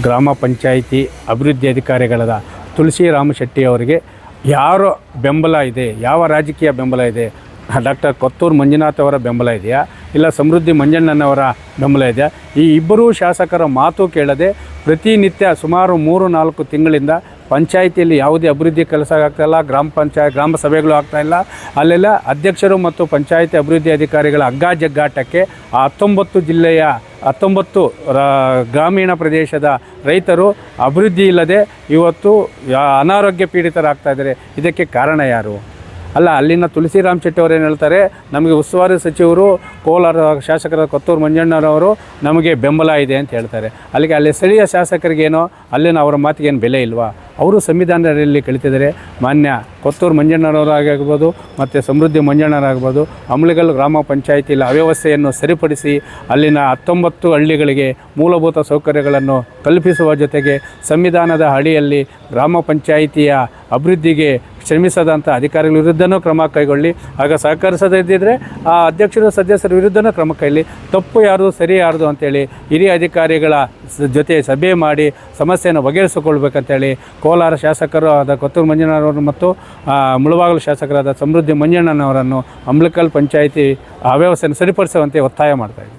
ಗ್ರಾಮ ಪಂಚಾಯಿತಿ ಅಭಿವೃದ್ಧಿ ಅಧಿಕಾರಿಗಳಾದ ತುಳಸಿ ರಾಮಶೆಟ್ಟಿ ಅವರಿಗೆ ಯಾರ ಬೆಂಬಲ ಇದೆ, ಯಾವ ರಾಜಕೀಯ ಬೆಂಬಲ ಇದೆ? ಡಾಕ್ಟರ್ ಕೊತ್ತೂರು ಮಂಜುನಾಥ್ ಅವರ ಬೆಂಬಲ ಇದೆಯಾ, ಇಲ್ಲ ಸಮೃದ್ಧಿ ಮಂಜಣ್ಣನವರ ಬೆಂಬಲ ಇದೆಯಾ? ಈ ಇಬ್ಬರೂ ಶಾಸಕರ ಮಾತು ಕೇಳದೆ ಪ್ರತಿನಿತ್ಯ ಸುಮಾರು 3-4 ತಿಂಗಳಿಂದ ಪಂಚಾಯಿತಿಯಲ್ಲಿ ಯಾವುದೇ ಅಭಿವೃದ್ಧಿ ಕೆಲಸ ಆಗ್ತಾಯಿಲ್ಲ, ಗ್ರಾಮ ಸಭೆಗಳು ಆಗ್ತಾಯಿಲ್ಲ. ಅಲ್ಲೆಲ್ಲ ಅಧ್ಯಕ್ಷರು ಮತ್ತು ಪಂಚಾಯಿತಿ ಅಭಿವೃದ್ಧಿ ಅಧಿಕಾರಿಗಳ ಹಗ್ಗಾಜಗ್ಗಾಟಕ್ಕೆ ಆ 19 ಜಿಲ್ಲೆಯ 19 ಗ್ರಾಮೀಣ ಪ್ರದೇಶದ ರೈತರು ಅಭಿವೃದ್ಧಿ ಇಲ್ಲದೆ ಇವತ್ತು ಅನಾರೋಗ್ಯ ಪೀಡಿತರಾಗ್ತಾಯಿದ್ದಾರೆ. ಇದಕ್ಕೆ ಕಾರಣ ಯಾರು? ಅಲ್ಲ, ಅಲ್ಲಿನ ತುಳಸಿ ರಾಮಶೆಟ್ಟಿ ಅವರು ಏನು ಹೇಳ್ತಾರೆ, ನಮಗೆ ಉಸ್ತುವಾರಿ ಸಚಿವರು ಕೋಲಾರ ಶಾಸಕರ ಕೊತ್ತೂರು ಮಂಜಣ್ಣನವರು ನಮಗೆ ಬೆಂಬಲ ಇದೆ ಅಂತ ಹೇಳ್ತಾರೆ. ಅಲ್ಲಿಗೆ ಅಲ್ಲಿ ಸ್ಥಳೀಯ ಶಾಸಕರಿಗೇನೋ ಅಲ್ಲಿನ ಅವರ ಮಾತಿಗೇನು ಬೆಲೆ ಇಲ್ವಾ? ಅವರು ಸಂವಿಧಾನದಲ್ಲಿ ಕಲಿತಿದ್ದಾರೆ. ಮಾನ್ಯ ಕೊತ್ತೂರು ಮಂಜಣ್ಣನವರಾಗಿರ್ಬೋದು ಮತ್ತು ಸಮೃದ್ಧಿ ಮಂಜಣ್ಣರಾಗ್ಬೋದು, ಅಮಲಿಗಲ್ ಗ್ರಾಮ ಪಂಚಾಯಿತಿಯಲ್ಲಿ ಅವ್ಯವಸ್ಥೆಯನ್ನು ಸರಿಪಡಿಸಿ ಅಲ್ಲಿನ 19 ಹಳ್ಳಿಗಳಿಗೆ ಮೂಲಭೂತ ಸೌಕರ್ಯಗಳನ್ನು ಕಲ್ಪಿಸುವ ಜೊತೆಗೆ ಸಂವಿಧಾನದ ಅಡಿಯಲ್ಲಿ ಗ್ರಾಮ ಪಂಚಾಯಿತಿಯ ಅಭಿವೃದ್ಧಿಗೆ ಶ್ರಮಿಸದಂಥ ಅಧಿಕಾರಿಗಳ ವಿರುದ್ಧನೂ ಕ್ರಮ ಕೈಗೊಳ್ಳಿ. ಆಗ ಸಹಕರಿಸದಿದ್ದರೆ ಆ ಅಧ್ಯಕ್ಷರು ಸದಸ್ಯರ ವಿರುದ್ಧನೂ ಕ್ರಮ ಕೈಗೊಳ್ಳಿ. ತಪ್ಪು ಯಾರು ಸರಿ ಯಾರ್ದು ಅಂತೇಳಿ ಹಿರಿಯ ಅಧಿಕಾರಿಗಳ ಜೊತೆ ಸಭೆ ಮಾಡಿ ಸಮಸ್ಯೆಯನ್ನು ಬಗೆಹರಿಸಿಕೊಳ್ಬೇಕಂತೇಳಿ ಕೋಲಾರ ಶಾಸಕರು ಆದ ಕೊತ್ತೂರು ಮಂಜಣ್ಣನವರು ಮತ್ತು ಮುಳಬಾಗಿಲು ಶಾಸಕರಾದ ಸಮೃದ್ಧಿ ಮಂಜಣ್ಣನವರನ್ನು ಅಮಲಿಕಲ್ ಪಂಚಾಯಿತಿ ಅವ್ಯವಸ್ಥೆಯನ್ನು ಸರಿಪಡಿಸುವಂತೆ ಒತ್ತಾಯ ಮಾಡ್ತಾಯಿದ್ದೆ.